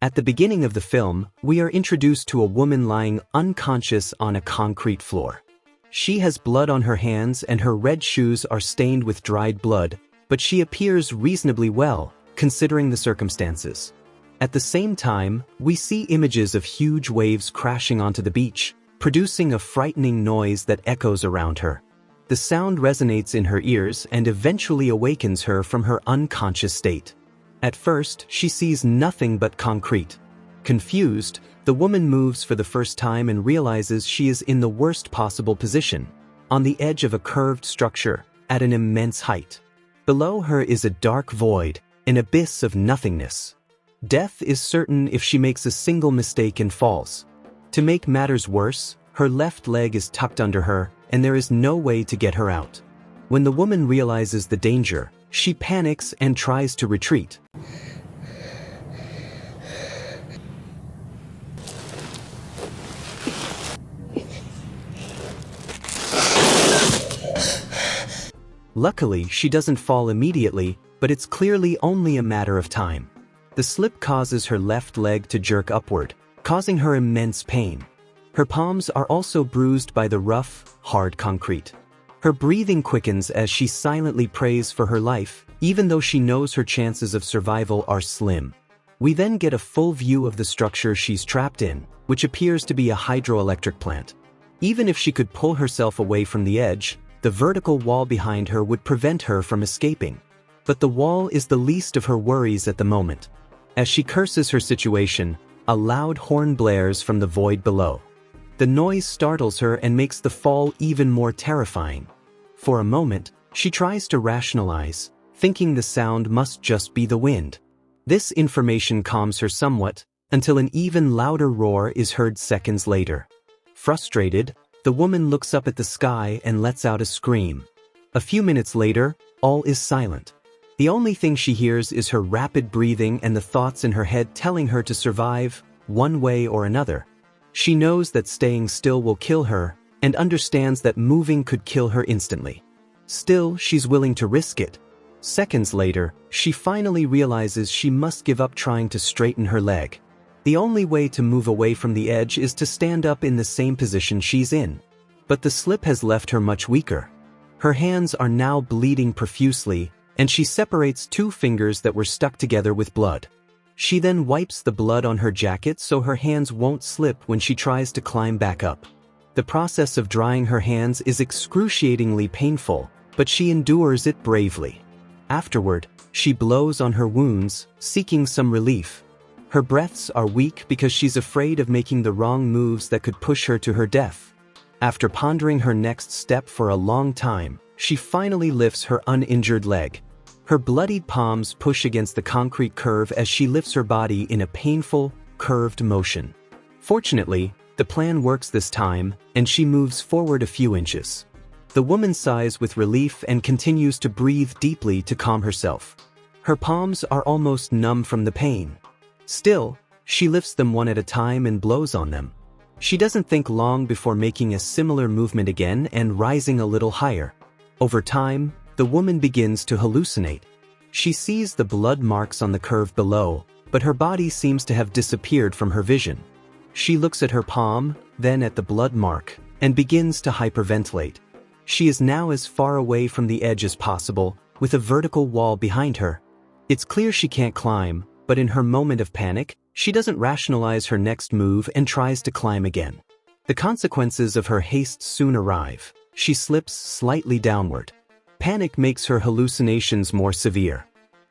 At the beginning of the film, we are introduced to a woman lying unconscious on a concrete floor. She has blood on her hands and her red shoes are stained with dried blood, but she appears reasonably well, considering the circumstances. At the same time, we see images of huge waves crashing onto the beach, producing a frightening noise that echoes around her. The sound resonates in her ears and eventually awakens her from her unconscious state. At first, she sees nothing but concrete. Confused, the woman moves for the first time and realizes she is in the worst possible position, on the edge of a curved structure, at an immense height. Below her is a dark void, an abyss of nothingness. Death is certain if she makes a single mistake and falls. To make matters worse, her left leg is tucked under her, and there is no way to get her out. When the woman realizes the danger, she panics and tries to retreat. Luckily, she doesn't fall immediately, but it's clearly only a matter of time. The slip causes her left leg to jerk upward, causing her immense pain. Her palms are also bruised by the rough, hard concrete. Her breathing quickens as she silently prays for her life, even though she knows her chances of survival are slim. We then get a full view of the structure she's trapped in, which appears to be a hydroelectric plant. Even if she could pull herself away from the edge, the vertical wall behind her would prevent her from escaping. But the wall is the least of her worries at the moment. As she curses her situation, a loud horn blares from the void below. The noise startles her and makes the fall even more terrifying. For a moment, she tries to rationalize, thinking the sound must just be the wind. This information calms her somewhat, until an even louder roar is heard seconds later. Frustrated, the woman looks up at the sky and lets out a scream. A few minutes later, all is silent. The only thing she hears is her rapid breathing and the thoughts in her head telling her to survive, one way or another. She knows that staying still will kill her, and understands that moving could kill her instantly. Still, she's willing to risk it. Seconds later, she finally realizes she must give up trying to straighten her leg. The only way to move away from the edge is to stand up in the same position she's in. But the slip has left her much weaker. Her hands are now bleeding profusely, and she separates two fingers that were stuck together with blood. She then wipes the blood on her jacket so her hands won't slip when she tries to climb back up. The process of drying her hands is excruciatingly painful, but she endures it bravely. Afterward, she blows on her wounds, seeking some relief. Her breaths are weak because she's afraid of making the wrong moves that could push her to her death. After pondering her next step for a long time, she finally lifts her uninjured leg. Her bloodied palms push against the concrete curve as she lifts her body in a painful, curved motion. Fortunately, the plan works this time, and she moves forward a few inches. The woman sighs with relief and continues to breathe deeply to calm herself. Her palms are almost numb from the pain. Still, she lifts them one at a time and blows on them. She doesn't think long before making a similar movement again and rising a little higher. Over time, the woman begins to hallucinate. She sees the blood marks on the curve below, but her body seems to have disappeared from her vision. She looks at her palm, then at the blood mark, and begins to hyperventilate. She is now as far away from the edge as possible, with a vertical wall behind her. It's clear she can't climb, but in her moment of panic, she doesn't rationalize her next move and tries to climb again. The consequences of her haste soon arrive. She slips slightly downward. Panic makes her hallucinations more severe.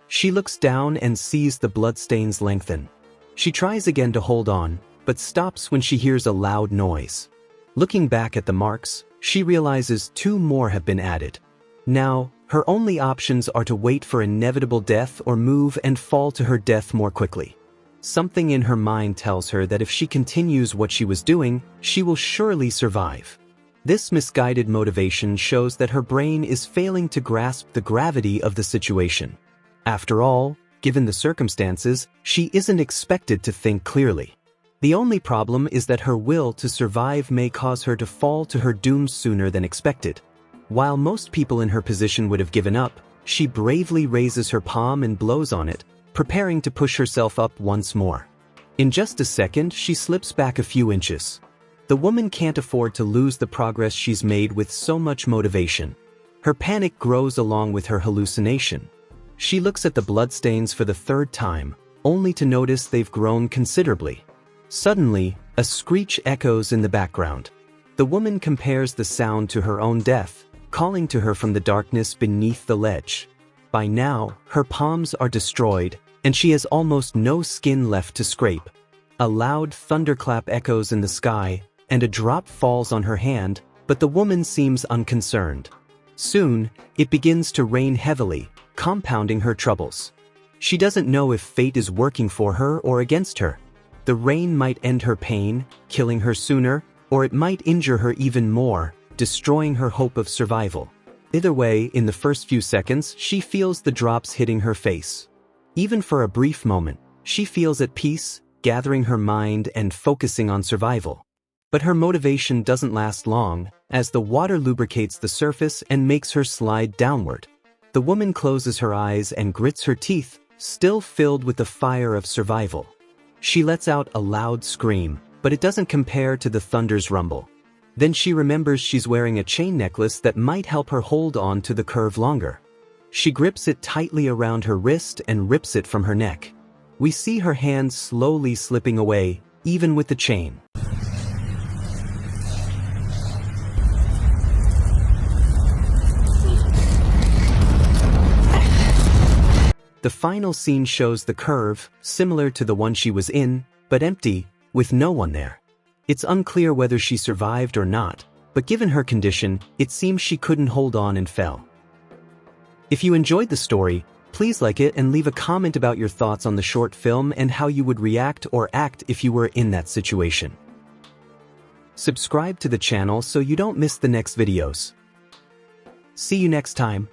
She looks down and sees the bloodstains lengthen. She tries again to hold on, but stops when she hears a loud noise. Looking back at the marks, she realizes two more have been added. Now, her only options are to wait for inevitable death or move and fall to her death more quickly. Something in her mind tells her that if she continues what she was doing, she will surely survive. This misguided motivation shows that her brain is failing to grasp the gravity of the situation. After all, given the circumstances, she isn't expected to think clearly. The only problem is that her will to survive may cause her to fall to her doom sooner than expected. While most people in her position would have given up, she bravely raises her palm and blows on it, preparing to push herself up once more. In just a second, she slips back a few inches. The woman can't afford to lose the progress she's made with so much motivation. Her panic grows along with her hallucination. She looks at the bloodstains for the third time, only to notice they've grown considerably. Suddenly, a screech echoes in the background. The woman compares the sound to her own death, calling to her from the darkness beneath the ledge. By now, her palms are destroyed, and she has almost no skin left to scrape. A loud thunderclap echoes in the sky, and a drop falls on her hand, but the woman seems unconcerned. Soon, it begins to rain heavily, compounding her troubles. She doesn't know if fate is working for her or against her. The rain might end her pain, killing her sooner, or it might injure her even more, destroying her hope of survival. Either way, in the first few seconds, she feels the drops hitting her face. Even for a brief moment, she feels at peace, gathering her mind and focusing on survival. But her motivation doesn't last long, as the water lubricates the surface and makes her slide downward. The woman closes her eyes and grits her teeth, still filled with the fire of survival. She lets out a loud scream, but it doesn't compare to the thunder's rumble. Then she remembers she's wearing a chain necklace that might help her hold on to the curve longer. She grips it tightly around her wrist and rips it from her neck. We see her hand slowly slipping away, even with the chain. The final scene shows the curve, similar to the one she was in, but empty, with no one there. It's unclear whether she survived or not, but given her condition, it seems she couldn't hold on and fell. If you enjoyed the story, please like it and leave a comment about your thoughts on the short film and how you would react or act if you were in that situation. Subscribe to the channel so you don't miss the next videos. See you next time.